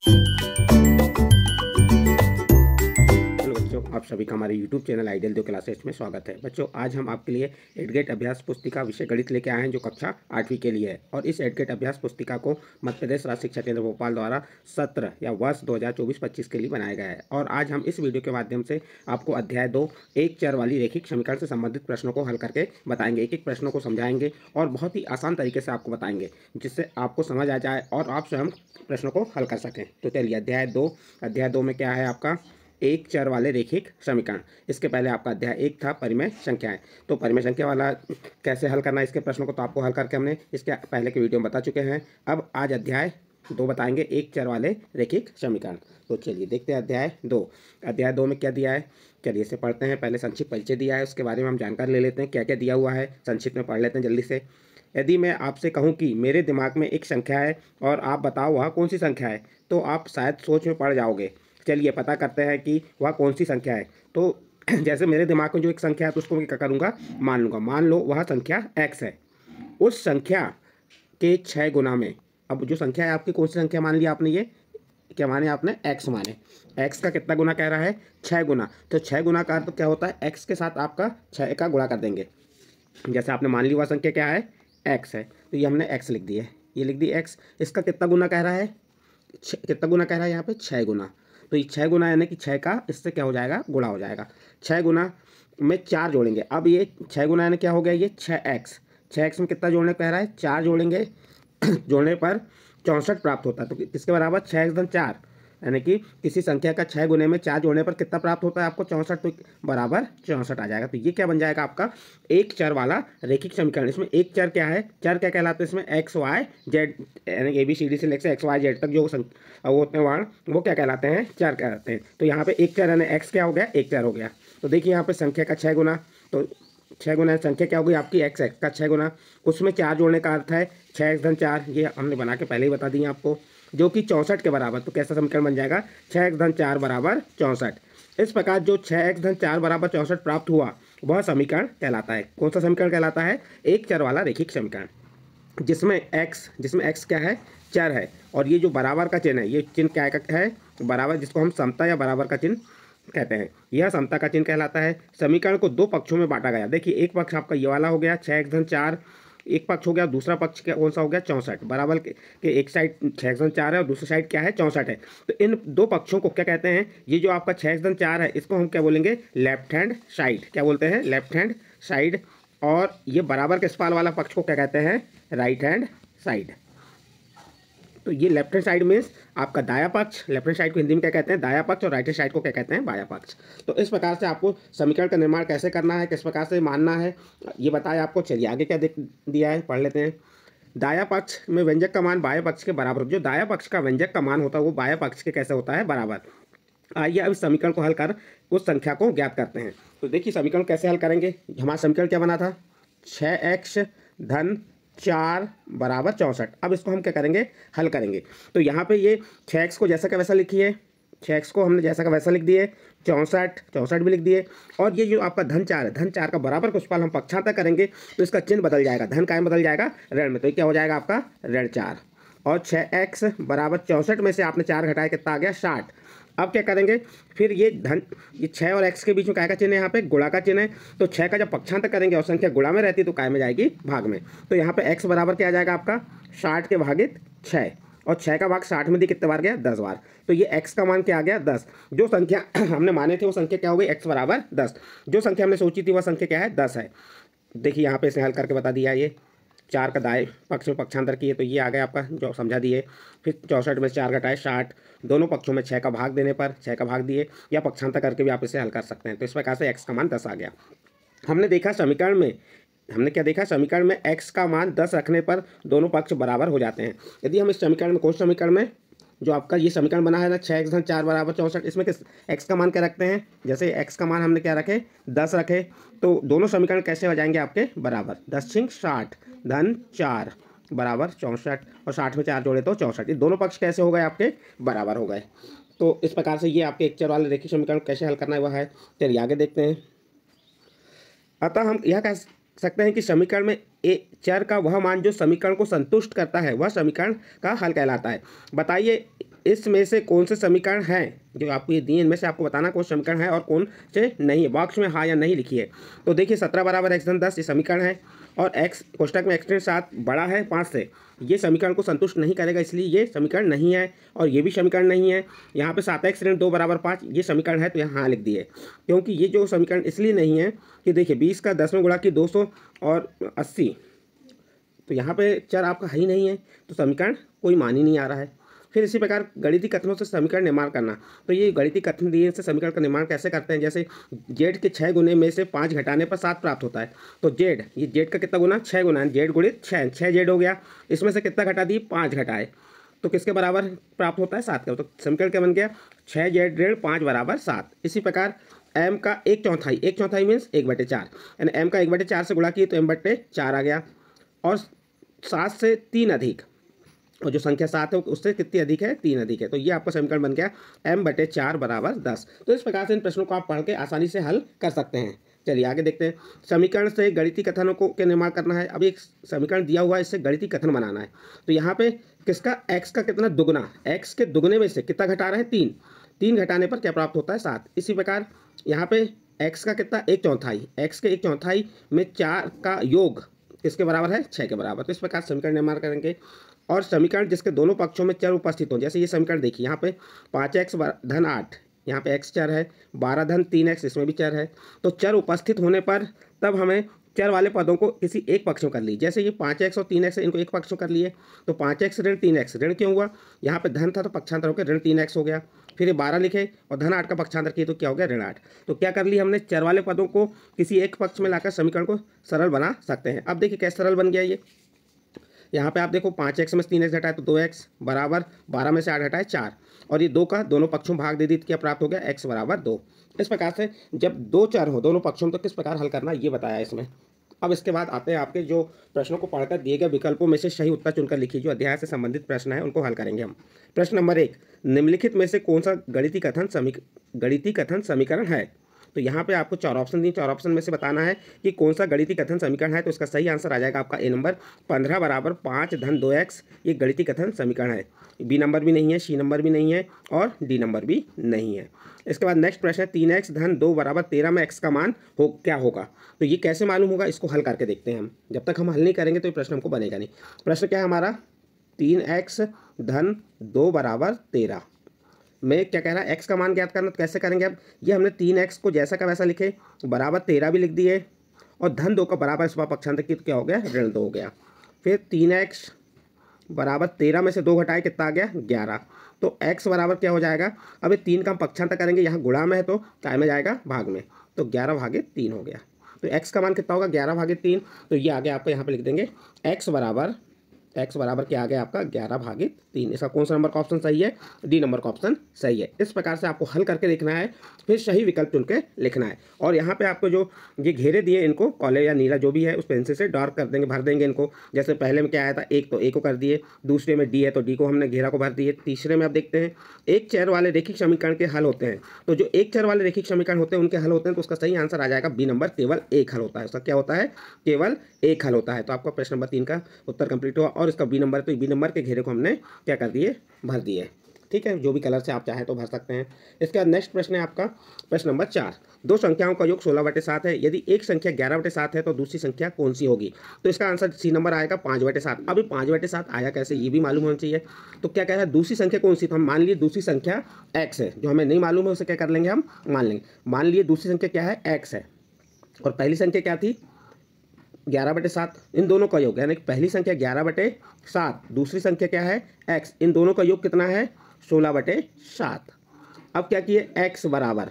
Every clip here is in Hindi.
हेलो बच्चों, आप सभी का हमारे YouTube चैनल आइडियल दो क्लासेस में स्वागत है। बच्चों, आज हम आपके लिए एडगेट अभ्यास पुस्तिका विषय गणित लेके आए हैं जो कक्षा 8वीं के लिए है। और इस एडगेट अभ्यास पुस्तिका को मध्य प्रदेश राज्य शिक्षा केंद्र भोपाल द्वारा सत्र या वर्ष 2024-25 के लिए बनाया गया है। और आज हम इस वीडियो के माध्यम से आपको अध्याय 2 एक चर वाली रैखिक समीकरण से संबंधित प्रश्नों को हल करके बताएंगे। एक एक प्रश्नों को समझाएंगे और बहुत ही आसान तरीके से आपको बताएंगे, जिससे आपको समझ आ जाए और आप स्वयं प्रश्नों को हल कर सकें। तो चलिए अध्याय 2 में क्या है आपका एक चर वाले रैखिक समीकरण। इसके पहले आपका अध्याय 1 था परिमेय संख्याएं। तो परिमेय संख्या वाला कैसे हल करना है इसके प्रश्नों को तो आपको हल करके हमने इसके पहले के वीडियो में बता चुके हैं। अब आज अध्याय 2 बताएंगे एक चर वाले रैखिक समीकरण। तो चलिए देखते हैं अध्याय 2 में क्या दिया है। चलिए इसे पढ़ते हैं। पहले संक्षिप्त परिचय दिया है, उसके बारे में हम जानकारी ले लेते हैं क्या क्या दिया हुआ है। संक्षिप्त में पढ़ लेते हैं जल्दी से। यदि मैं आपसे कहूं कि मेरे दिमाग में एक संख्या है और आप बताओ वह कौन सी संख्या है, तो आप शायद सोच में पड़ जाओगे। चलिए पता करते हैं कि वह कौन सी संख्या है। तो जैसे मेरे दिमाग में जो एक संख्या है तो उसको मैं क्या करूँगा, मान लूँगा। मान लो वह संख्या x है। उस संख्या के 6 गुना में, अब जो संख्या है आपकी कौन सी संख्या मान लिया आपने, ये क्या माने आपने, x माने। x का कितना गुना कह रहा है, 6 गुना। तो 6 गुना का तो क्या होता है, x के साथ आपका 6 का गुणा कर देंगे। जैसे आपने मान ली वह संख्या क्या है, x है, तो ये हमने x लिख दी है, ये लिख दी x। इसका कितना गुना कह रहा है, कितना गुना कह रहा है यहाँ पे, 6 गुना। तो ये 6 गुना यानी कि 6 का इससे क्या हो जाएगा, गुणा हो जाएगा। 6 गुना में 4 जोड़ेंगे। अब ये 6 गुना यानी क्या हो गया, ये 6x। 6x में कितना जोड़ने कह रहा है, 4 जोड़ेंगे। जोड़ने पर 64 प्राप्त होता है। तो किसके बराबर, 6x धन 4, यानी कि किसी संख्या का 6 गुने में 4 जोड़ने पर कितना प्राप्त होता है आपको, 64। तो बराबर 64 आ जाएगा। तो ये क्या बन जाएगा आपका, एक चर वाला रैखिक समीकरण। इसमें एक चर क्या है, चर क्या कहलाते हैं इसमें, एक्स वाई जेड, यानी ABCD से लेकर एक्स वाई जेड तक जो वो होते हैं वर्ण, वो क्या कहलाते हैं, चर कहलाते हैं। तो यहाँ पे एक चर यानी एक्स क्या हो गया, एक चर हो गया। तो देखिए यहाँ पे संख्या का 6 गुना, तो 6 गुना संख्या क्या हो गई आपकी, एक्स का 6 गुना, उसमें 4 जोड़ने का अर्थ है 6x धन 4। ये हमने बना के पहले ही बता दिए आपको, जो कि 64 के बराबर। तो कैसा समीकरण बन जाएगा, 6x धन 4 बराबर 64। इस प्रकार जो 6x धन 4 बराबर 64 प्राप्त हुआ वह समीकरण कहलाता है। कौन सा समीकरण कहलाता है, एक चर वाला रैखिक समीकरण, जिसमें x क्या है, चर है। और ये जो बराबर का चिन्ह है, ये चिन्ह क्या है, बराबर, जिसको हम समता या बराबर का चिन्ह कहते हैं, यह समता का चिन्ह कहलाता है। समीकरण को 2 पक्षों में बांटा गया। देखिए एक पक्ष आपका ये वाला हो गया 6x धन 4, एक पक्ष हो गया। दूसरा पक्ष क्या, कौन सा हो गया, 64। बराबर के एक साइड 6x धन 4 है और दूसरी साइड क्या है, 64 है। तो इन 2 पक्षों को क्या कहते हैं, ये जो आपका 6x धन 4 है इसको हम क्या बोलेंगे, लेफ्ट हैंड साइड। क्या बोलते हैं, लेफ्ट हैंड साइड। और ये बराबर के स्पाल वाला पक्ष को क्या कहते हैं, राइट हैंड साइड। तो ये लेफ्ट हैंड साइड मीन्स आपका दाया पक्ष। लेफ्ट हैंड साइड को हिंदी में क्या कहते हैं, दाया पक्ष। और राइट हैंड साइड को क्या कहते हैं, बाया पक्ष। तो इस प्रकार से आपको समीकरण का निर्माण कैसे करना है, किस प्रकार से मानना है, ये बताया आपको। चलिए आगे क्या दिया है, पढ़ लेते हैं। दाया पक्ष में व्यंजक का मान बाया पक्ष के बराबर। जो दाया पक्ष का व्यंजक का मान होता है वो बाया पक्ष के कैसे होता है, बराबर। आइए अब इस समीकरण को हल कर उस संख्या को ज्ञात करते हैं। तो देखिए समीकरण कैसे हल करेंगे। हमारा समीकरण क्या बना था, 6x धन 4 बराबर 64। अब इसको हम क्या करेंगे, हल करेंगे। तो यहाँ पे ये 6x को जैसा का वैसा लिखिए, 6x को हमने जैसा का वैसा लिख दिए, 64 भी लिख दिए। और ये जो आपका धन 4 है, धन 4 का बराबर कुछ पाल हम पक्षांतर करेंगे तो इसका चिन्ह बदल जाएगा, धन का बदल जाएगा ऋण में। तो ये क्या हो जाएगा आपका, ऋण 4। और 6x बराबर 64 में से आपने 4 घटाया, कितना आ गया, 60। अब क्या करेंगे, फिर ये 6 और x के बीच में काय का चिन्ह है, यहाँ पे गुणा का चिन्ह है। तो 6 का जब पक्षांतर करेंगे और संख्या गुणा में रहती है तो काय में जाएगी, भाग में। तो यहाँ पे x बराबर क्या आ जाएगा आपका, 60 के भागित 6। और 6 का भाग 60 में दी कितने बार गया, 10 बार। तो ये x का मान क्या आ गया, 10। जो संख्या हमने माने थे वो संख्या क्या हो गई, x बराबर 10। जो संख्या हमने सोची थी वह संख्या क्या है, 10 है। देखिए यहाँ पे इसे हल करके बता दिया। ये 4 का दाएं पक्ष में पक्षांतर किए तो ये आ गया आपका, जो समझा दिए। फिर 64 में 4 घटाए 60, दोनों पक्षों में 6 का भाग देने पर 6 का भाग दिए, या पक्षांतर करके भी आप इसे हल कर सकते हैं। तो इस प्रकार से x का मान 10 आ गया। हमने देखा समीकरण में, हमने क्या देखा, समीकरण में x का मान 10 रखने पर दोनों पक्ष बराबर हो जाते हैं। यदि हम इस समीकरण में, कौन समीकरण में, जो आपका ये समीकरण बना है ना, 6x धन 4 बराबर 64, इसमें किस x का मान क्या रखते हैं, जैसे x का मान हमने क्या रखे, 10 रखे। तो दोनों समीकरण कैसे हो जाएंगे आपके, बराबर। 10 × 60 धन 4 बराबर 64। और 60 में 4 जोड़े तो 64। ये दोनों पक्ष कैसे हो गए आपके, बराबर हो गए। तो इस प्रकार से ये आपके एक चर वाले रैखिक समीकरण कैसे हल करना है वह है। चलिए आगे देखते हैं। अतः हम यह कह सकते हैं कि समीकरण में एक चर का वह मान जो समीकरण को संतुष्ट करता है वह समीकरण का हल कहलाता है। बताइए इसमें से कौन से समीकरण हैं जो आपको ये दिए, इनमें से आपको बताना कौन समीकरण है और कौन से नहीं है। बॉक्स में हाँ या नहीं लिखिए। तो देखिए 17 बराबर x धन 10 ये समीकरण है, और x कोष्टक में x के साथ बड़ा है 5 से, ये समीकरण को संतुष्ट नहीं करेगा, इसलिए ये समीकरण नहीं है। और ये भी समीकरण नहीं है। यहाँ पे 7x ऋण 2 बराबर 5 ये समीकरण है, तो यहाँ हाँ लिख दिए, क्योंकि ये जो समीकरण इसलिए नहीं है कि देखिए 20 का 10 में गुणा की 200 और 80, तो यहाँ पे चर आपका है ही नहीं है, तो समीकरण कोई मान ही नहीं आ रहा है। फिर इसी प्रकार गणितीय कथनों से समीकरण निर्माण करना, तो ये गणितीय कथन दिए से समीकरण का निर्माण कैसे करते हैं। जैसे जेड के 6 गुने में से 5 घटाने पर 7 प्राप्त होता है, तो जेड, ये जेड का कितना गुना, 6 गुना, जेड गुणित 6, 6 जेड हो गया, इसमें से कितना घटा दिए, 5 घटाए, तो किसके बराबर प्राप्त होता है, 7 का। तो समीकरण क्या बन गया, 6 जेड ऋण 5 बराबर 7। इसी प्रकार m का 1/4 मीन्स 1/4, यानी m का 1/4 से गुणा किए तो m/4 आ गया, और 7 से 3 अधिक, और जो संख्या 7 है उससे कितनी अधिक है, 3 अधिक है, तो ये आपका समीकरण बन गया m/4 बराबर 10। तो इस प्रकार से इन प्रश्नों को आप पढ़ के आसानी से हल कर सकते हैं। चलिए आगे देखते हैं। समीकरण से गणितीय कथनों को के निर्माण करना है। अब एक समीकरण दिया हुआ है, इससे गणितीय कथन बनाना है। तो यहाँ पे किसका, x का कितना दुगना, x के दुगने में से कितना घटा रहे हैं, 3, 3 घटाने पर क्या प्राप्त होता है, 7। इसी प्रकार यहाँ पे x का कितना, 1/4, x के 1/4 में 4 का योग किसके बराबर है, 6 के बराबर। तो इस प्रकार समीकरण निर्माण करेंगे। और समीकरण जिसके दोनों पक्षों में चर उपस्थित हो, जैसे ये समीकरण देखिए, यहाँ पे 5x धन 8, यहाँ पे x चर है, 12 धन 3x इसमें भी चर है। तो चर उपस्थित होने पर तब हमें चर वाले पदों को किसी एक पक्ष में कर ली। जैसे ये 5x और 3x है, इनको एक पक्ष में कर लिए, तो 5x ऋण 3x, ऋण क्यों हुआ, यहाँ पे धन था तो पक्षांतर होकर ऋण 3x हो गया। फिर ये 12 लिखे और धन 8 का पक्षांतर किए तो क्या हो गया, ऋण 8। तो क्या कर लिया हमने, चर वाले पदों को किसी एक पक्ष में लाकर समीकरण को सरल बना सकते हैं। अब देखिए कैसे सरल बन गया ये। यहाँ पे आप देखो 5x में से 3x घटाए तो 2x बराबर 12 में से 8 घटाए 4, और ये 2 का दोनों पक्षों भाग दे दी तो क्या प्राप्त हो गया, x बराबर 2। इस प्रकार से जब दो चर हो दोनों पक्षों में तो किस प्रकार हल करना ये बताया इसमें। अब इसके बाद आते हैं आपके जो प्रश्नों को पढ़कर दिए गए विकल्पों में से सही उत्तर चुनकर लिखिए। जो अध्याय से संबंधित प्रश्न है उनको हल करेंगे हम। प्रश्न नंबर 1, निम्नलिखित में से कौन सा गणितीय कथन समीकरण है। तो यहाँ पे आपको 4 ऑप्शन दिए, 4 ऑप्शन में से बताना है कि कौन सा गणितीय कथन समीकरण है। तो इसका सही आंसर आ जाएगा आपका ए नंबर, 15 बराबर 5 धन 2x, ये गणितीय कथन समीकरण है। बी नंबर भी नहीं है, सी नंबर भी नहीं है, और डी नंबर भी नहीं है। इसके बाद नेक्स्ट प्रश्न है 3x धन 2 बराबर 13 में x का मान क्या होगा। तो ये कैसे मालूम होगा, इसको हल करके देखते हैं हम। जब तक हम हल नहीं करेंगे तो ये प्रश्न हमको बनेगा नहीं। प्रश्न क्या है हमारा, 3x धन 2 बराबर 13 में क्या कह रहा है, x का मान ज्ञात करना। तो कैसे करेंगे, अब ये हमने 3x को जैसा का वैसा लिखे, बराबर 13 भी लिख दिए, और धन 2 का बराबर इस बार पक्षांतर की तो क्या हो गया, ऋण 2 हो गया। फिर 3x बराबर 13 में से 2 घटाए कितना आ गया, 11। तो x बराबर क्या हो जाएगा, अब ये 3 का हम पक्षांतर करेंगे, यहाँ गुणा में है तो काय में जाएगा, भाग में, तो 11/3 हो गया। तो x का मान कितना होगा, 11/3। तो ये आगे आपको यहाँ पे लिख देंगे x बराबर क्या आ गया आपका, 11/3। इसका कौन सा नंबर का ऑप्शन सही है, डी नंबर का ऑप्शन सही है। इस प्रकार से आपको हल करके देखना है, फिर सही विकल्प चुन के लिखना है। और यहाँ पे आपको जो ये घेरे दिए, इनको काले या नीला जो भी है उस पेंसिल से डार्क कर देंगे, भर देंगे इनको। जैसे पहले में क्या आया था, एक, तो ए को कर दिए, दूसरे में डी है तो डी को हमने घेरा को भर दिए, तीसरे में आप देखते हैं एक चर वाले रेखिक समीकरण के हल होते हैं। तो जो एक चर वाले रेखिक समीकरण होते हैं उनके हल होते हैं, तो उसका सही आंसर आ जाएगा बी नंबर, केवल एक हल होता है। उसका क्या होता है, केवल एक हल होता है। तो आपका प्रश्न नंबर 3 का उत्तर कंप्लीट हुआ। और इसका बी नंबर, तो बी नंबर के घेरे को हमने क्या कर दिए, भर दिए। ठीक है, जो भी कलर से आप चाहें तो भर सकते हैं। इसके बाद नेक्स्ट प्रश्न है आपका प्रश्न नंबर 4, दो संख्याओं का योग 16/7 है, यदि एक संख्या 11/7 है तो दूसरी संख्या कौन सी होगी। तो इसका आंसर सी नंबर आएगा, 5/7। अभी 5/7 आया कैसे ये भी मालूम होना चाहिए। तो क्या कह रहा है, दूसरी संख्या कौन सी, तो हम मान लिए दूसरी संख्या x है, जो हमें नहीं मालूम है उसे क्या कर लेंगे, हम मान लेंगे। मान लिए दूसरी संख्या क्या है, x है, और पहली संख्या क्या थी, 11/7। इन दोनों का योग, यानी पहली संख्या 11/7, दूसरी संख्या क्या है, x, इन दोनों का योग कितना है, 16/7। अब क्या किए, x बराबर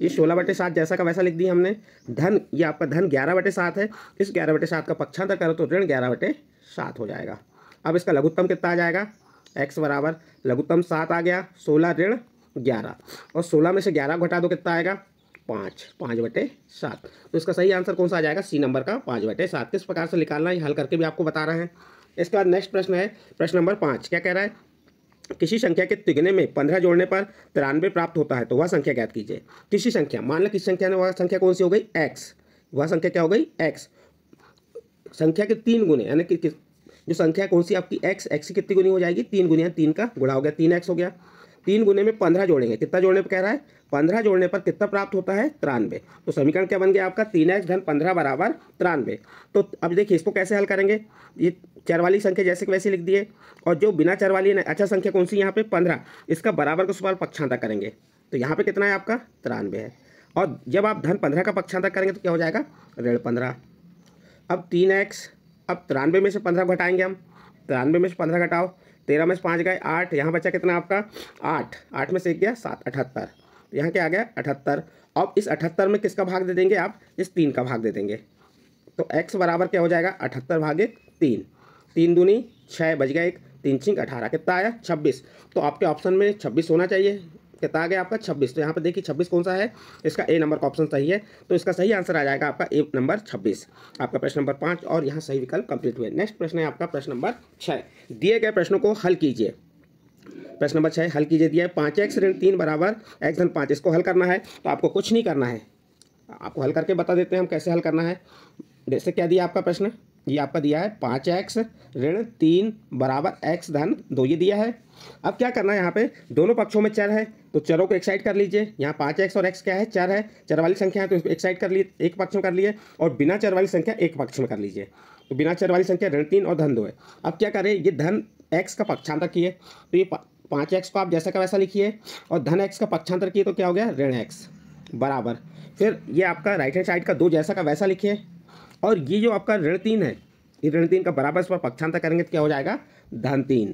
ये 16/7 जैसा का वैसा लिख दिया हमने। धन, ये आपका धन 11/7 है, इस 11/7 का पक्षांतर करो तो ऋण 11/7 हो जाएगा। अब इसका लघुत्तम कितना आ जाएगा, x बराबर लघुत्तम 7 आ गया, 16 ऋण 11, और 16 में से 11 घटा दो कितना आएगा, 5/7। तो इसका सही आंसर कौन सा आ जाएगा, सी नंबर का 5/7। किस प्रकार से निकालना है हल करके भी आपको बता रहे हैं। इसके बाद नेक्स्ट प्रश्न है प्रश्न नंबर 5, क्या कह रहा है, किसी संख्या के तिगने में 15 जोड़ने पर 93 प्राप्त होता है, तो वह संख्या ज्ञात कीजिए। किसी संख्या, मान लो किसी संख्या ने, वह संख्या कौन सी हो गई, x, वह संख्या क्या हो गई, x। संख्या के 3 गुने, यानी कि जो संख्या कौन सी आपकी एक्स, एक्स की कितनी गुनी हो जाएगी, 3 गुनी, 3 का गुणा हो गया, 3x हो गया। 3 गुने में 15 जोड़ेंगे, कितना जोड़ने पर कह रहा है, 15 जोड़ने पर कितना प्राप्त होता है, 93। तो समीकरण क्या बन गया आपका, 3x धन 15 बराबर 93। तो अब देखिए इसको कैसे हल करेंगे, ये चर वाली संख्या जैसे कि वैसे लिख दिए, और जो बिना चर वाली है अच्छा संख्या कौन सी यहाँ पे 15, इसका बराबर को सवाल पक्षांतर करेंगे, तो यहाँ पे कितना है आपका 93 है। और जब आप धन 15 का पक्षांतर करेंगे तो क्या हो जाएगा, ऋण 15। अब 3x, अब 93 में से 15 घटाएंगे हम, 93 में से 15 घटाओ, 13 में से 5 गए 8, यहाँ बचा कितना आपका 8, 8 में से 1 गया 7, 78। यहाँ क्या आ गया 78। अब इस 78 में किसका भाग दे देंगे आप, इस 3 का भाग दे देंगे, तो x बराबर क्या हो जाएगा 78 भागे 3, 3 दूनी 6, बच गया 1, 3 छिंक 18, कितना आया 26। तो आपके ऑप्शन में 26 होना चाहिए, कितना आ गया आपका 26। तो यहाँ पे देखिए 26 कौन सा है, इसका ए नंबर का ऑप्शन सही है, तो इसका सही आंसर आ जाएगा आपका ए नंबर 26। आपका प्रश्न नंबर 5 और यहाँ सही विकल्प कंप्लीट हुए। नेक्स्ट प्रश्न है आपका प्रश्न नंबर 6। दिए गए प्रश्नों को हल कीजिए। प्रश्न नंबर 6 हल कीजिए, दिया है 5x ऋण 3 बराबर x धन 5। इसको हल करना है तो आपको कुछ नहीं करना है, आपको हल करके बता देते हैं हम कैसे हल करना है। जैसे क्या दिया आपका प्रश्न, ये आपका दिया है 5x ऋण 3 बराबर x धन 2, ये दिया है। अब क्या करना है, यहाँ पे दोनों पक्षों में चर है तो चरों को एक साइड कर लीजिए। यहाँ 5x और x क्या है, चर है, चर वाली संख्या है तो इसको एक साइड कर लिए, एक पक्ष में कर लिए, और बिना चर वाली संख्या एक पक्ष में कर लीजिए। तो बिना चर वाली संख्या ऋण 3 और धन 2 है। अब क्या करें, ये धन x का पक्षांतर किए तो ये 5x को आप जैसा का वैसा लिखिए, और धन x का पक्षांतर किए तो क्या हो गया ऋण x बराबर, फिर ये आपका राइट हैंड साइड का 2 जैसा का वैसा लिखिए, और ये जो आपका ऋण 3 है, ये ऋण 3 का बराबर इस पर पक्षांतर करेंगे तो क्या हो जाएगा धन 3।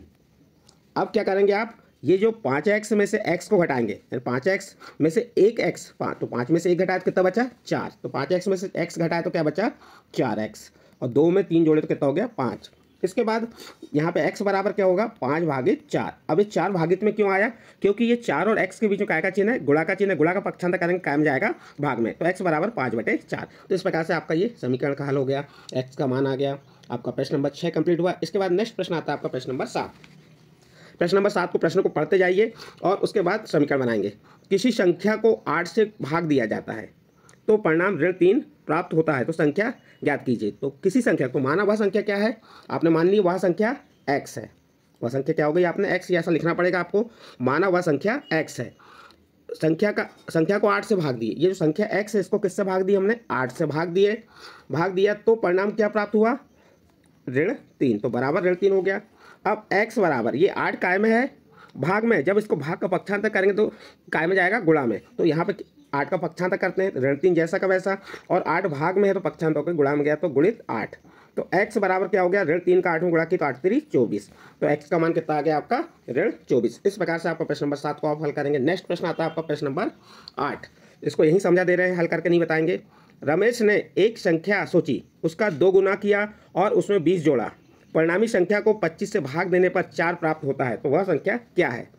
अब क्या करेंगे आप, ये जो 5x में से x को घटाएंगे, 5x में से एक x, 5 तो 5 में से 1 घटाया तो कितना बचा 4, तो 5x में से x घटाया तो क्या बचा 4x, और 2 में 3 जोड़े तो कितना हो गया 5। इसके बाद यहाँ पे x बराबर क्या होगा 5 भागे 4। अब ये 4 भागित में क्यों आया, क्योंकि ये 4 और x के बीच में काय का चिन्ह है, गुणा का चिन्ह है, गुणा का पक्षांतर करेंगे कायम जाएगा भाग में, तो x बराबर 5/4। तो इस प्रकार से आपका ये समीकरण का हल हो गया, x का मान आ गया। आपका प्रश्न नंबर 6 कंप्लीट हुआ। इसके बाद नेक्स्ट प्रश्न आता है आपका प्रश्न नंबर 7। प्रश्न नंबर 7 को प्रश्न को पढ़ते जाइए और उसके बाद समीकरण बनाएंगे। किसी संख्या को 8 से भाग दिया जाता है तो परिणाम ऋण 3 प्राप्त होता है, तो संख्या ज्ञात कीजिए। तो किसी संख्या को माना, वह संख्या क्या है, आपने मान ली वह संख्या x है, वह संख्या क्या हो गई आपने x, ऐसा लिखना पड़ेगा आपको, माना वह संख्या x है। संख्या को 8 से भाग दिए, ये जो संख्या x है इसको किससे भाग दिए हमने 8 से भाग दिया, तो परिणाम क्या प्राप्त हुआ ऋण 3, तो बराबर ऋण 3 हो गया। अब x बराबर ये 8 काय में है, भाग में, जब इसको भाग का पक्षांतर करेंगे तो काय में जाएगा गुणा में, तो यहाँ पे 8 का पक्षांतर करते हैं ऋण 3 जैसा का वैसा, और 8 भाग में है तो पक्षांतर होकर गुणा में गया तो गुणित 8, तो x बराबर क्या हो गया ऋण 3 का 8 में गुणा की तो 8 3 24, तो x का मान कितना आ गया आपका ऋण 24। इस प्रकार से आपका प्रश्न नंबर 7 को आप हल करेंगे। नेक्स्ट प्रश्न आता है आपका प्रश्न नंबर 8। इसको यही समझा दे रहे हैं, हल करके नहीं बताएंगे। रमेश ने एक संख्या सोची, उसका 2 गुना किया और उसमें 20 जोड़ा, परिणामी संख्या को 25 से भाग देने पर 4 प्राप्त होता है, तो वह संख्या क्या है।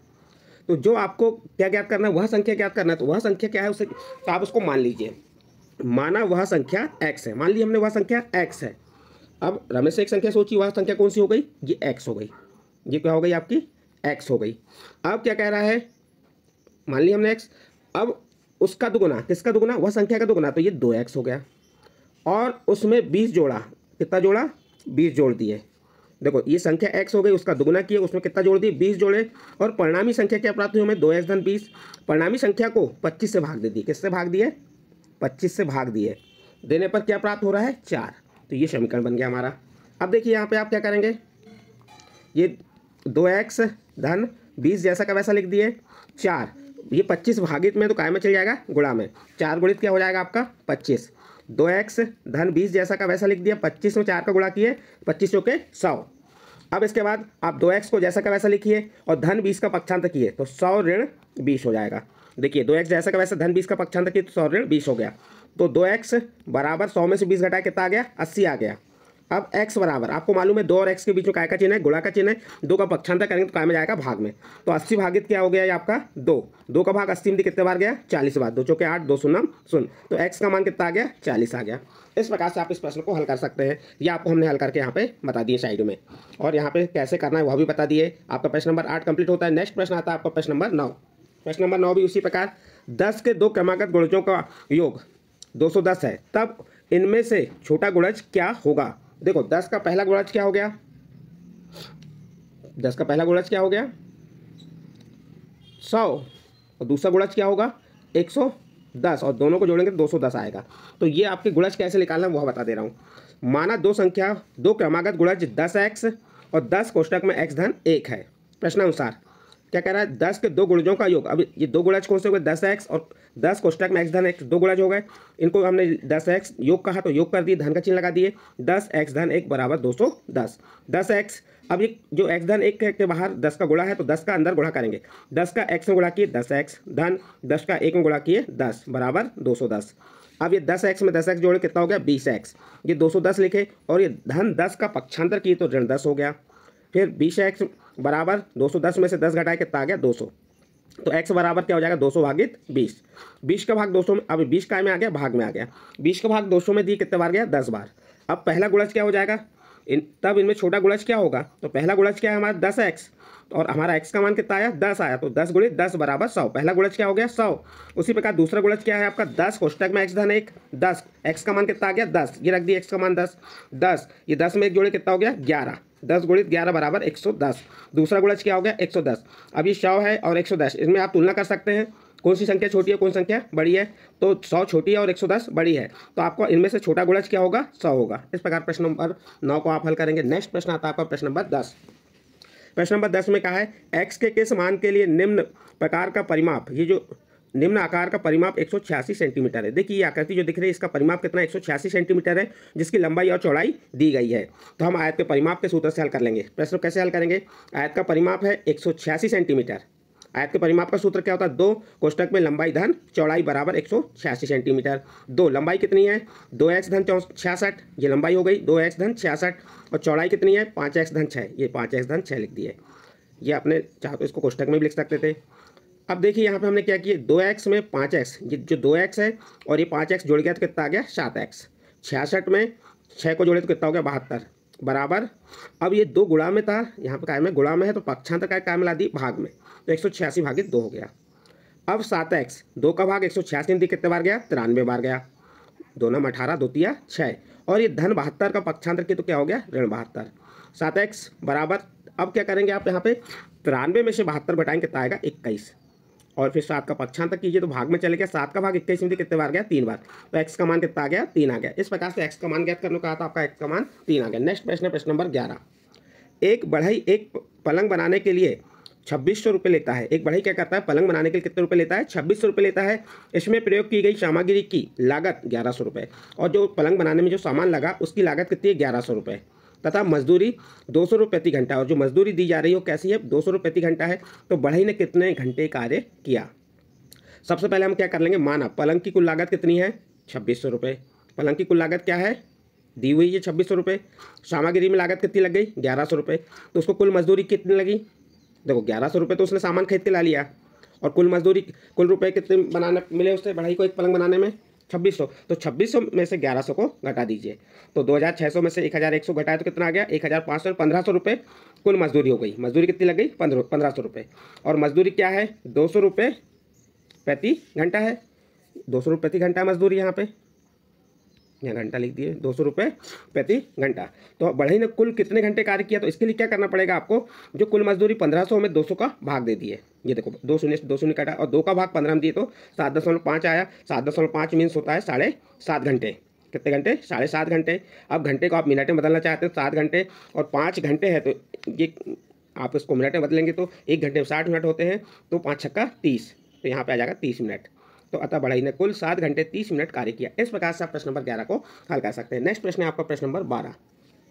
तो जो आपको क्या ज्ञात करना है, वह संख्या ज्ञात करना है, तो वह संख्या क्या है उसे तो आप उसको मान लीजिए। माना वह संख्या x है, मान ली हमने वह संख्या x है। अब रमेश से एक संख्या सोची, वह संख्या कौन सी हो गई, ये x हो गई, ये क्या हो गई आपकी x हो गई। अब क्या कह रहा है, मान ली हमने x, अब उसका दुगुना, किसका दुगुना, वह संख्या का दुगुना, तो ये 2x हो गया, और उसमें 20 जोड़ा, कितना जोड़ा 20 जोड़ दिए। देखो ये संख्या x हो गई, उसका दुगुना किया, उसमें कितना जोड़ दिए 20 जोड़े, और परिणामी संख्या क्या प्राप्त हुई हमें 2x धन 20। परिणामी संख्या को 25 से भाग दे दी, किससे भाग दिए 25 से भाग दिए, देने पर क्या प्राप्त हो रहा है 4, तो ये समीकरण बन गया हमारा। अब देखिए यहाँ पे आप क्या करेंगे, ये 2x धन 20 जैसा का वैसा लिख दिए, 4, ये 25 भागित में तो काय में चल जाएगा गुणा में, 4 गुणित क्या हो जाएगा आपका 25, 2x धन 20 जैसा का वैसा लिख दिया, 25 में 4 का गुणा किए, 25 चौके 100। अब इसके बाद आप 2x को जैसा का वैसा लिखिए और धन 20 का पक्षांतर किए तो 100 ऋण 20 हो जाएगा। देखिए 2x जैसा का वैसा धन 20 का पक्षांतर किए तो 100 ऋण 20 हो गया, तो 2x बराबर 100 में से 20 घटाया कितना आ गया 80 आ गया। अब x बराबर आपको मालूम है 2 और x के बीच में काय का चिन्ह है, गुणा का चिन्ह है, 2 का पक्षांतर करेंगे तो काय में जाएगा भाग में, तो 80 भागित क्या हो गया ये आपका 2 का भाग 80 में कितने बार गया 40 बार, 2 चौके 8, 2 शून्य शून्य, तो x का मान कितना आ गया 40 आ गया। इस प्रकार से आप इस प्रश्न को हल कर सकते हैं, ये आपको हमने हल करके यहाँ पे बता दिए साइड में, और यहाँ पे कैसे करना है वह भी बता दिए। आपका प्रश्न नंबर 8 कंप्लीट होता है। नेक्स्ट प्रश्न आता है आपका प्रश्न नंबर 9। प्रश्न नंबर 9 भी उसी प्रकार, 10 के 2 क्रमागत गुणजों का योग 210 है, तब इनमें से छोटा गुणज क्या होगा। देखो 10 का पहला गुणज क्या हो गया 10 का पहला गुणज क्या हो गया 100 और दूसरा गुणज क्या होगा 110 और दोनों को जोड़ेंगे तो 210 आएगा। तो ये आपके गुणज कैसे निकालना वह बता दे रहा हूँ। माना दो क्रमागत गुणज 10x और 10 कोष्टक में x धन 1 है। प्रश्नानुसार क्या कह रहा है 10 के दो गुणजों का योग। अब ये दो गुणज कौन से हो गए 10x और 10 कोष्टक में x धन x, दो गुणज हो गए। इनको हमने 10x योग कहा तो योग कर दिए, धन का चिन्ह लगा दिए। 10x धन 1 बराबर 210। 10x अब ये जो x धन 1 के बाहर 10 का गुणा है तो 10 का अंदर गुणा करेंगे। 10 का x में गुणा किए 10x धन 10 का 1 में गुणा किए 10 बराबर 210। अब ये 10x में 10x जोड़े कितना हो गया 20x। ये 210 लिखे और ये धन 10 का पक्षांतर किए तो ऋण 10 हो गया। फिर 20x बराबर 210 में से 10 घटाए कितना आ गया 200। तो x बराबर क्या हो जाएगा 200 भागित 20। 20 का भाग 200 में, अब 20 का में आ गया भाग में आ गया। 20 का भाग 200 में दिए कितने बार गया 10 बार। अब पहला गुणज क्या हो जाएगा तब इनमें छोटा गुणज क्या होगा। तो पहला गुणज क्या है हमारा 10x और हमारा x का मान कितना आया 10 आया। तो 10 गुणित 10 बराबर 100। पहला गुणज क्या हो गया 100। उसी प्रकार दूसरा गुणज क्या है आपका 10 कोष्टक में x धन 1 10। x का मान कितना आ गया 10, ये रख दिया x का मान 10। ये 10 में एक जोड़े कितना हो गया 11। 10 गुणित 11 बराबर 110। दूसरा गुणज क्या हो गया 110। अब ये 100 है और 110, इसमें आप तुलना कर सकते हैं कौन सी संख्या छोटी है कौन संख्या बड़ी है। तो 100 छोटी है और 110 बड़ी है, तो आपको इनमें से छोटा गुणज क्या होगा 100 होगा। इस प्रकार प्रश्न नंबर 9 को आप हल करेंगे। नेक्स्ट प्रश्न आता है आपका प्रश्न नंबर 10। प्रश्न नंबर 10 में कहा है x के किस मान के लिए निम्न प्रकार का परिमाप, ये जो निम्न आकार का परिमाप 186 सेंटीमीटर है। देखिए ये आकृति जो दिख रही है इसका परिमाप कितना 186 सेंटीमीटर है, जिसकी लंबाई और चौड़ाई दी गई है। तो हम आयत के परिमाप के सूत्र से हल कर लेंगे। प्रश्न कैसे हल करेंगे। आयत का परिमाप है 186 सेंटीमीटर। आयत के परिमाप का सूत्र क्या होता है 2 कोष्टक में लंबाई धन चौड़ाई बराबर 186 सेंटीमीटर। 2 लंबाई कितनी है 2x धन 66, ये लंबाई हो गई 2x धन 66 और चौड़ाई कितनी है 5x धन 6, ये 5x धन 6 लिख दिए। ये आपने चाहे तो इसको कोष्टक में भी लिख सकते थे। अब देखिए यहाँ पे हमने क्या किया 2x में 5x, ये जो 2x है और ये 5x जुड़ गया तो कितना आ गया 7x। 66 में 6 को जोड़े तो कितना हो गया 72 बराबर। अब ये 2 गुणा में था, यहाँ पे काय में गुणा में है तो पक्षांतर काय में ला दी भाग में, तो 186 भागित 2 हो गया। अब 7x 2 का भाग 186 में कितने बार गया 93 बार गया। 2 में 18 2 तिया 6 और ये धन 72 का पक्षांतर किया तो क्या हो गया ऋण 72। 7x बराबर अब क्या करेंगे आप यहाँ पे 93 में से 72 घटाएंगे कितना आएगा 21 और फिर 7 का पक्षांतर कीजिए तो भाग में चले गया। 7 का भाग 21 में कितने बार गया 3 बार, तो x का मान कितना आ गया 3 आ गया। इस प्रकार से x का मान ज्ञात करने को कहा था, आपका x का मान 3 आ गया। नेक्स्ट प्रश्न है प्रश्न नंबर 11। एक बढ़ई एक पलंग बनाने के लिए 2600 रुपये लेता है। एक बढ़ई क्या करता है पलंग बनाने के लिए कितने रुपये लेता है 2600 रुपये लेता है। इसमें प्रयोग की गई सामग्री की लागत 1100 रुपये और जो पलंग बनाने में जो सामान लगा उसकी लागत कितनी है 1100 रुपये तथा मजदूरी 200 रुपये प्रति घंटा। और जो मजदूरी दी जा रही है वो कैसी है 200 रुपये प्रति घंटा है। तो बढ़ई ने कितने घंटे कार्य किया। सबसे पहले हम क्या कर लेंगे, माना पलंग की कुल लागत कितनी है 2600 रुपये। पलंग की कुल लागत क्या है दी हुई है 2600 रुपये। सामग्री में लागत कितनी लग गई 1100 रुपये, तो उसको कुल मजदूरी कितनी लगी। देखो 1100 रुपये तो उसने सामान खरीद के ला लिया और कुल मजदूरी कुल रुपये कितने बनाने मिले उससे बढ़ई को एक पलंग बनाने में 2600। तो 2600 में से 1100 को घटा दीजिए तो 2600 में से 1100 घटाए तो कितना आ गया 1500 1500 रुपये कुल मजदूरी हो गई। मजदूरी कितनी लग गई 1500 रुपये और मजदूरी क्या है 200 रुपये प्रति घंटा है। 200 रुपये प्रति घंटा मजदूरी यहाँ पे, यहाँ घंटा लिख दिए 200 रुपये प्रति घंटा। तो बढ़ई ने कुल कितने घंटे कार्य किया, तो इसके लिए क्या करना पड़ेगा आपको, जो कुल मजदूरी 1500 में 200 का भाग दे दिए। ये देखो 2 शून्य काटा और 2 का भाग 15 में दिए तो 7.5 आया। 7.5 मीन्स होता है 7.5 घंटे। कितने घंटे 7.5 घंटे। अब घंटे को आप मिनट में बदलना चाहते हो 7 घंटे और 5 घंटे है तो ये आप इसको मिनट में बदलेंगे तो 1 घंटे में 60 मिनट होते हैं तो 5 छक्का 30, तो यहाँ पे आ जाएगा 30 मिनट। तो अतः बढ़ई ने कुल 7 घंटे 30 मिनट कार्य किया। इस प्रकार से आप प्रश्न नंबर 11 को हल कर सकते हैं। नेक्स्ट प्रश्न है आपका प्रश्न नंबर 12।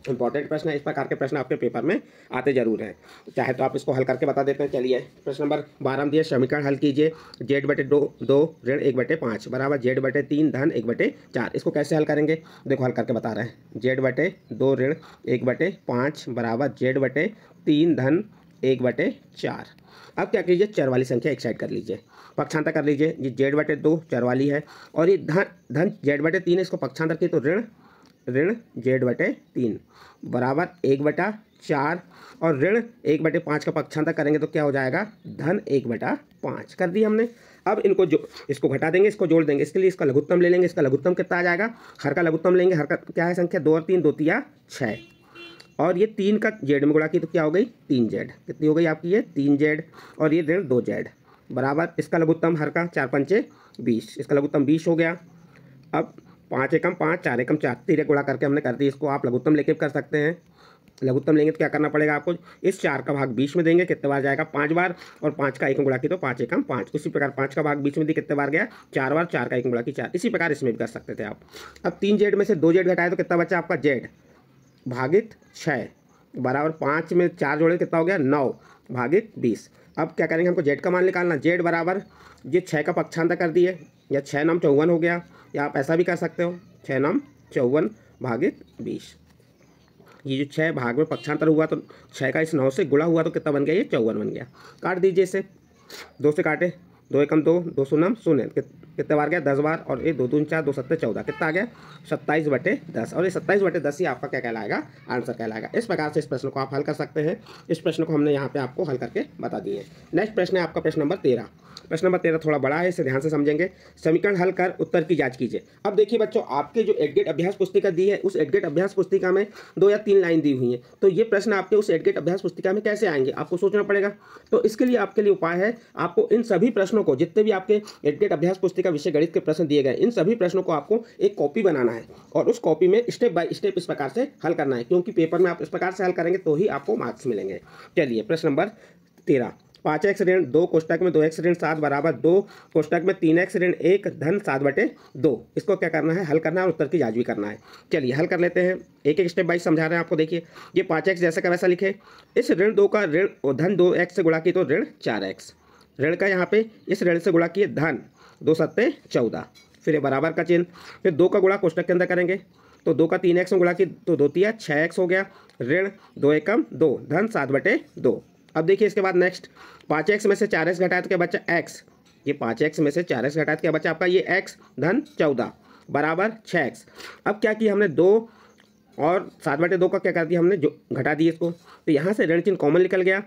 इंपॉर्टेंट प्रश्न है, इस प्रकार के प्रश्न आपके पेपर में आते जरूर हैं, चाहे तो आप इसको हल करके बता देते हैं। चलिए प्रश्न नंबर 12 में दिए समीकरण हल कीजिए। z/2 ऋण 1/5 बराबर z/3 धन 1/4। इसको कैसे हल करेंगे देखो हल करके बता रहे हैं। z/2 ऋण 1/5 बराबर z/3 धन 1/4। अब क्या कीजिए चर वाली संख्या एक साइड कर लीजिए, पक्षांतर कर लीजिए। ये z/2 चर वाली है और ये धन z/3 है, इसको पक्षांतर किए तो ऋण z/3 बराबर 1/4 और ऋण 1/5 का पक्षांतर करेंगे तो क्या हो जाएगा धन 1/5 कर दिया हमने। अब इनको इसको घटा देंगे इसको जोड़ देंगे, इसके लिए इसका लघुत्तम ले लेंगे। इसका लघुत्तम कितना आ जाएगा, हर का लघुत्तम लेंगे। हर का क्या है संख्या 2 और 3 2 तिया 6 और ये 3 का जेड में गुणा की तो क्या हो गई 3z। कितनी हो गई आपकी ये 3z और ये ऋण 2z बराबर इसका लघुत्तम हर का 4 पंचे 20, इसका लघुत्तम 20 हो गया। अब 5 एकम 5 4 एकम 4 तीर गुणा करके हमने कर दी इसको। आप लघुत्तम लेके कर सकते हैं। लघुत्तम लेंगे तो क्या करना पड़ेगा आपको, इस 4 का भाग 20 में देंगे, कितने बार जाएगा 5 बार, और 5 का एकम गुणा की तो 5 एकम 5। इसी प्रकार 5 का भाग 20 में दी कितने बार गया 4 बार, 4 का एकम गुणा की 4। इसी प्रकार इसमें भी कर सकते थे आप। अब 3z में से 2z घटाए तो कितना बचा आपका z भागित 6 बराबर 5 में 4 जोड़े कितना हो गया 9 भागित 20। अब क्या करेंगे, हमको z का मान निकालना। z बराबर ये 6 का पक्षांतर कर दिए, या 6 9 54 हो गया, या आप ऐसा भी कर सकते हो 6 9 54 भागित 20। ये जो 6 भाग में पक्षांतर हुआ तो 6 का इस 9 से गुणा हुआ तो कितना बन गया ये 54 बन गया। काट दीजिए इसे, 2 से काटे, 2 एकम 2 2 शून्य शून्य, कितने बार गया 10 बार, और ये 2 दूनी 4 2 सत्ते 14, कितना आ गया 27/10। और ये 27/10 ही आपका क्या कहलाएगा आंसर कहलाएगा। इस प्रकार से इस प्रश्न को आप हल कर सकते हैं। इस प्रश्न को हमने यहाँ पे आपको हल करके बता दिए। नेक्स्ट प्रश्न है आपका प्रश्न नंबर 13। प्रश्न नंबर 13 थोड़ा बड़ा है, इसे ध्यान से समझेंगे। समीकरण हल कर उत्तर की जांच कीजिए। अब देखिए बच्चों, आपके जो एडगेट अभ्यास पुस्तिका दी है उस एडगेट अभ्यास पुस्तिका में 2 या 3 लाइन दी हुई है, तो ये प्रश्न आपके उस एडगेट अभ्यास पुस्तिका में कैसे आएंगे आपको सोचना पड़ेगा। तो इसके लिए आपके लिए उपाय है, आपको इन सभी प्रश्नों को, जितने भी आपके एडगेट अभ्यास पुस्तिका विषय गणित के प्रश्न दिए गए, इन सभी प्रश्नों को आपको एक कॉपी बनाना है और उस कॉपी में स्टेप बाय स्टेप इस प्रकार से हल करना है, क्योंकि पेपर में आप इस प्रकार से हल करेंगे तो ही आपको मार्क्स मिलेंगे। चलिए प्रश्न नंबर 13। 5x ऋण 2 कोष्टक में 2x ऋण 7 बराबर 2 कोष्टक में 3x ऋण 1 धन 7/2। इसको क्या करना है, हल करना है और उत्तर की जांच भी करना है। चलिए हल कर लेते हैं, एक एक स्टेप बाय समझा रहे हैं आपको। देखिए ये 5x जैसा का वैसा लिखे, इस ऋण 2 का ऋण धन 2x से गुणा की तो ऋण 4x, ऋण का यहाँ पे इस ऋण से गुणा किए धन 2 सत्ते 14, फिर ये बराबर का चिन्ह, फिर 2 का गुणा कोष्टक के अंदर करेंगे तो 2 का 3x में गुणा की तो 2 तिया 6x हो गया, ऋण 2 एकम 2 धन 7/2। अब देखिए इसके बाद नेक्स्ट 5x में से 4x घटाए तो क्या बचा x, ये 5x में से 4x घटाए तो क्या बचा आपका ये x धन 14 बराबर 6x। अब क्या किया हमने 2 और 7/2 का क्या कर दिया हमने, जो घटा दिए इसको, तो यहाँ से ऋण चिन्ह कॉमन निकल गया,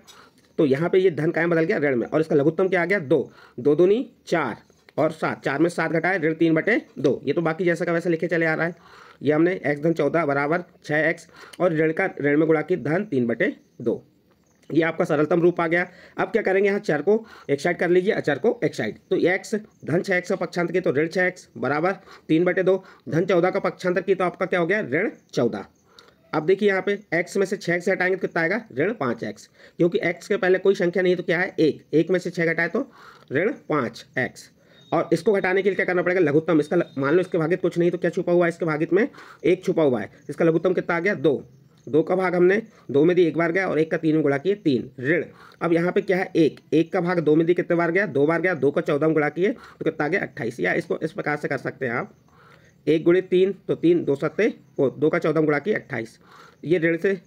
तो यहाँ पे ये धन कायम बदल गया ऋण में, और इसका लघुत्तम क्या आ गया 2, 2 दूनी 4 और 7, 4 में 7 घटाए ऋण 3/2। ये तो बाकी जैसा का वैसा लिखे चले आ रहा है। ये हमने x धन 14 बराबर 6x और ऋण का ऋण में गुणा की धन 3/2, ये आपका सरलतम रूप आ गया। अब क्या करेंगे, यहाँ चर को एक साइड कर लीजिए, अचर को एक साइड, तो x धन 6x का पक्षांतर की तो ऋण 6x बराबर 3/2, धन 14 का पक्षांतर की तो आपका क्या हो गया ऋण 14। अब देखिए यहाँ पे x में से 6x हटाएंगे तो कितना आएगा ऋण 5x, क्योंकि x के पहले कोई संख्या नहीं है तो क्या है 1 में से 6 घटाए तो ऋण 5x। और इसको घटाने के लिए क्या करना पड़ेगा, लघुत्तम, इसका मान लो इसके भागित कुछ नहीं तो क्या छुपा हुआ है, इसके भागित में 1 छुपा हुआ है, इसका लघुत्तम कितना आ गया 2 का भाग हमने 2 में दी 1 बार गया, और 1 का 3 में गुणा किए 3 ऋण। अब यहाँ पे क्या है 1 का भाग 2 में दी कितने बार गया 2 बार गया, 2 का 14 में गुणा किए तो कितना आ गया 28। या इसको इस प्रकार से कर सकते हैं आप, 1 गुणित 3 तो 3 2 सत्ते 2 का 14 में गुणा किए 28। ये ऋण से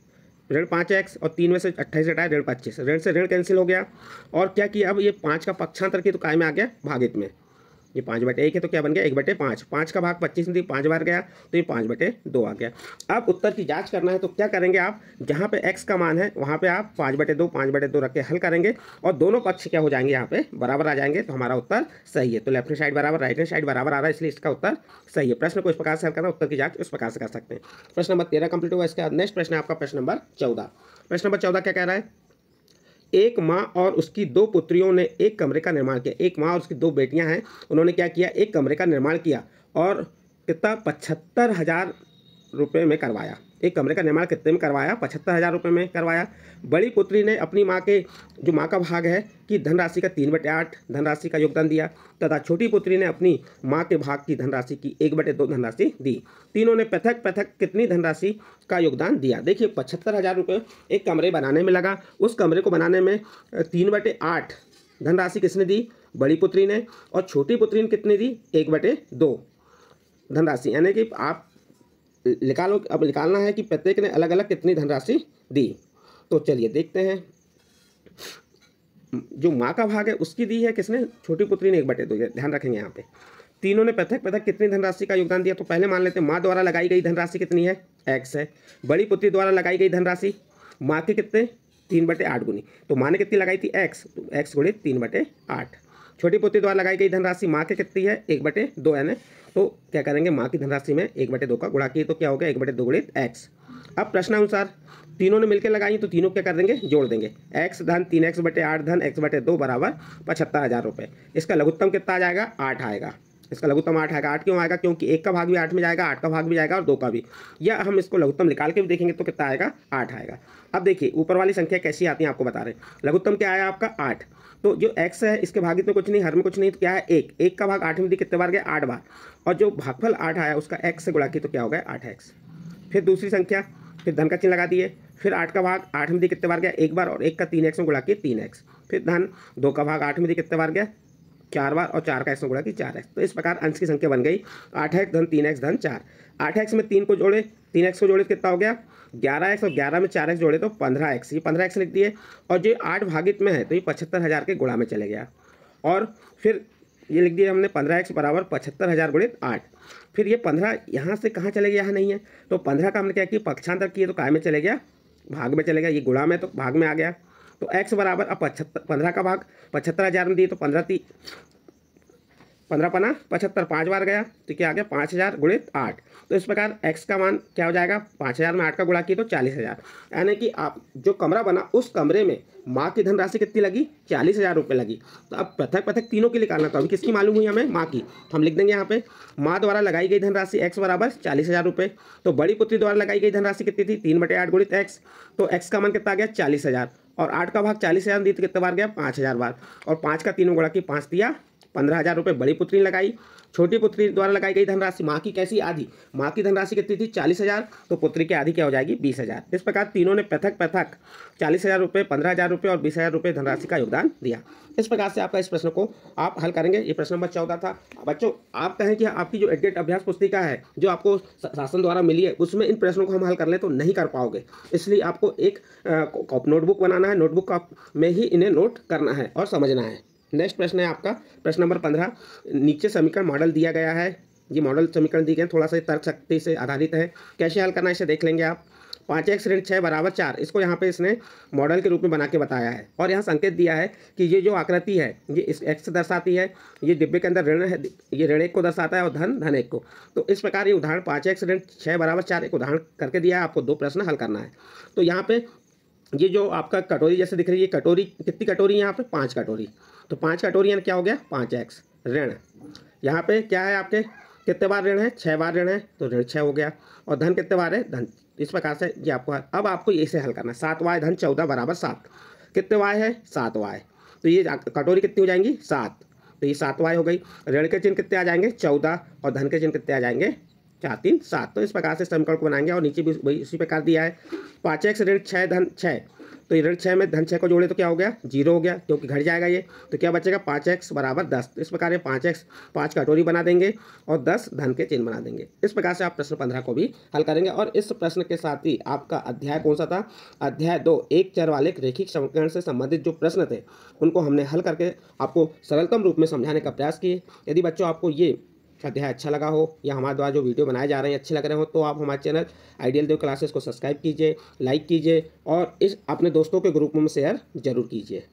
ऋण 5x और 3 में से 28 हटाए ऋण 25, ऋण से ऋण कैंसिल हो गया। और क्या किया, अब ये 5 का पक्षांतर की तो काय में आ गया भागित में, ये 5/1 है तो क्या बन गया 1/5, 5 का भाग 25 में 5 बार गया तो ये 5/2 आ गया। अब उत्तर की जांच करना है तो क्या करेंगे आप, जहाँ पे x का मान है वहाँ पे आप 5/2 रख के हल करेंगे और दोनों पक्ष क्या हो जाएंगे यहाँ पे बराबर आ जाएंगे, तो हमारा उत्तर सही है। तो लेफ्ट हैंड साइड बराबर राइट हैंड साइड बराबर आ रहा है, इसलिए इसका उत्तर सही है। प्रश्न को इस प्रकार से हल करना, उत्तर की जाँच इस प्रकार से कर सकते हैं। प्रश्न नंबर 13 कंप्लीट हुआ। इसके बाद नेक्स्ट प्रश्न है आपका प्रश्न नंबर 14। प्रश्न नंबर 14 क्या कह रहा है, एक माँ और उसकी 2 पुत्रियों ने एक कमरे का निर्माण किया। एक माँ और उसकी 2 बेटियां हैं, उन्होंने क्या किया, एक कमरे का निर्माण किया और कितना 75,000 रुपये में करवाया। एक कमरे का निर्माण कितने में करवाया, 75,000 रुपये में करवाया। बड़ी पुत्री ने अपनी माँ के जो माँ का भाग है कि धनराशि का 3/8 धनराशि का योगदान दिया, तथा छोटी पुत्री ने अपनी माँ के भाग की धनराशि की 1/2 धनराशि दी। तीनों ने पृथक पृथक कितनी धनराशि का योगदान दिया। देखिए 75,000 रुपये एक कमरे बनाने में लगा, उस कमरे को बनाने में 3/8 धनराशि किसने दी, बड़ी पुत्री ने, और छोटी पुत्री ने कितनी दी 1/2 धनराशि, यानी कि आप निकालो। अब निकालना है कि प्रत्येक ने अलग अलग कितनी धनराशि दी। तो चलिए देखते हैं, जो माँ का भाग है उसकी दी है किसने, छोटी पुत्री ने 1/2, ध्यान रखेंगे यहाँ पे। तीनों ने पृथक पृथक कितनी धनराशि का योगदान दिया, तो पहले मान लेते हैं माँ द्वारा लगाई गई धनराशि कितनी है x है, बड़ी पुत्री द्वारा लगाई गई धनराशि माँ के कितने 3/8 गुनी, तो माँ ने कितनी लगाई थी x, तो x गुणित 3/8। छोटी पुत्री द्वारा लगाई गई धनराशि माँ के कितनी है 1/2 है ना, तो क्या करेंगे माँ की धनराशि में 1/2 का गुणा किए तो क्या हो गया 1/2 गुणित x। अब प्रश्नानुसार तीनों ने मिलकर लगाई तो तीनों क्या कर देंगे, जोड़ देंगे। x धन 3x बटे 8 धन x बटे 2 बराबर 75,000 रुपये। इसका लघुत्तम कितना आ जाएगा, 8 आएगा। इसका लघुत्तम 8 आएगा। 8 क्यों आएगा, क्योंकि 1 का भाग भी 8 में जाएगा, 8 का भाग भी जाएगा और 2 का भी। या हम इसको लघुत्तम निकाल के भी देखेंगे तो कितना आएगा, 8 आएगा। अब देखिए ऊपर वाली संख्या कैसी आती है आपको बता रहे हैं। लघुत्तम क्या आया आपका, 8। तो जो x है इसके भागित में कुछ नहीं, हर में कुछ नहीं, तो क्या है 1। 1 का भाग 8 में दी कितने बार गया, 8 बार। और जो भागफल 8 आया उसका x से गुणा की तो क्या हो गया, 8x। फिर दूसरी संख्या, फिर धन का चिन्ह लगा दिए। फिर 8 का भाग 8 में दी कितने बार गया, 1 बार। और 1 का 3x में गुणा की 3x। फिर धन 2 का भाग 8 में दी कितने बार गया, 4 बार। और 4 का x में गुणा की 4x। तो इस प्रकार अंश की संख्या बन गई 8x धन 3x धन 4। 8x में 3 को जोड़े, 3x को जोड़े कितना हो गया 11x। और 11 में 4x जोड़े तो 15x। ये 15x लिख दिए। और जो 8 भागित में है तो ये 75,000 के गुणा में चले गया। और फिर ये लिख दिया हमने 15x बराबर 75,000 गुणित 8। फिर ये 15 यहाँ से कहाँ चले गया, यहाँ नहीं है। तो 15 का हमने क्या किया, पक्षांतर किए तो काय में चले गया, भाग में चले गया। ये गुणा में तो भाग में आ गया। तो x बराबर अब 15 का भाग 75,000 में दिए तो 15 पना 75, 5 बार गया तो क्या आ गया 5,000 गुणित 8। तो इस प्रकार x का मान क्या हो जाएगा, 5,000 में 8 का गुणा किया तो 40,000। यानी कि आप जो कमरा बना उस कमरे में माँ की धनराशि कितनी लगी, 40,000 रुपये लगी। तो अब पृथक पृथक तीनों की निकालना। तो अभी किसकी मालूम हुई हमें, माँ की। तो हम लिख देंगे यहाँ पे माँ द्वारा लगाई गई धनराशि x बराबर 40,000 रुपये। तो बड़ी पुत्री द्वारा लगाई गई धनराशि कितनी थी, 3/8 गुणित x। तो x का मान कितना आ गया 40,000। और 8 का भाग 40,000 दी तो कितने बार गया, 5,000 बार। और 5 का 3 गुणा की 5 दिया 15,000 रुपये बड़ी पुत्री ने लगाई। छोटी पुत्री द्वारा लगाई गई धनराशि माँ की कैसी, आधी। माँ की धनराशि कितनी थी 40,000। तो पुत्री की आधी क्या हो जाएगी 20,000। इस प्रकार तीनों ने पृथक 40,000 रुपये, 15,000 रुपये और 20,000 रुपये धनराशि का योगदान दिया। इस प्रकार से आपका इस प्रश्न को आप हल करेंगे। ये प्रश्न नंबर 14 था। बच्चों आप कहें कि आपकी जो एडगेट अभ्यास पुस्तिका है जो आपको शासन द्वारा मिली है उसमें इन प्रश्नों को हम हल कर लें तो नहीं कर पाओगे। इसलिए आपको एक नोटबुक बनाना है, नोटबुक में ही इन्हें नोट करना है और समझना है। नेक्स्ट प्रश्न है आपका प्रश्न नंबर 15। नीचे समीकरण मॉडल दिया गया है। ये मॉडल समीकरण दिए गए थोड़ा सा तर्क शक्ति से आधारित है। कैसे हल करना है इसे देख लेंगे आप। 5x ऋण 6 बराबर 4, इसको यहाँ पे इसने मॉडल के रूप में बना के बताया है। और यहाँ संकेत दिया है कि ये जो आकृति है ये इस x दर्शाती है, ये डिब्बे के अंदर ऋण है, ये ऋण 1 को दर्शाता है और धन 1 को। तो इस प्रकार ये उदाहरण 5x ऋण 6 बराबर 4 एक उदाहरण करके दिया है। आपको 2 प्रश्न हल करना है। तो यहाँ पे ये जो आपका कटोरी जैसे दिख रही है, कटोरी कितनी कटोरी है यहाँ पे 5 कटोरी। तो 5 कटोरी यानी क्या हो गया 5x ऋण। यहाँ पे क्या है आपके कितने बार ऋण है, 6 बार ऋण है तो ऋण 6 हो गया। और धन कितने बार है, धन। इस प्रकार से ये आपको अब आपको इसे हल करना है। 7y धन 14 बराबर 7। कितने y है 7y। तो ये कटोरी कितनी हो जाएंगी 7। तो ये 7y हो गई। ऋण के चिन्ह कितने आ जाएंगे 14 और धन के चिन्ह कितने आ जाएंगे 4 3 7। तो इस प्रकार से समीकरण को बनाएंगे। और नीचे भी वही इसी प्रकार दिया है 5x ऋण 6 धन 6। तो ऋण 6 में धन 6 को जोड़े तो क्या हो गया 0 हो गया क्योंकि घट जाएगा ये। तो क्या बचेगा 5x बराबर 10। इस प्रकार ये 5x 5 कटोरी बना देंगे और 10 धन के चिन्ह बना देंगे। इस प्रकार से आप प्रश्न 15 को भी हल करेंगे। और इस प्रश्न के साथ ही आपका अध्याय कौन सा था, अध्याय 2 एक चर वाले रेखिक समीकरण से संबंधित जो प्रश्न थे उनको हमने हल करके आपको सरलतम रूप में समझाने का प्रयास किए। यदि बच्चों आपको ये अध्याय अच्छा लगा हो या हमारे द्वारा जो वीडियो बनाए जा रहे हैं अच्छे लग रहे हो तो आप हमारे चैनल आइडियल देव क्लासेस को सब्सक्राइब कीजिए, लाइक कीजिए और इस अपने दोस्तों के ग्रुप में शेयर जरूर कीजिए।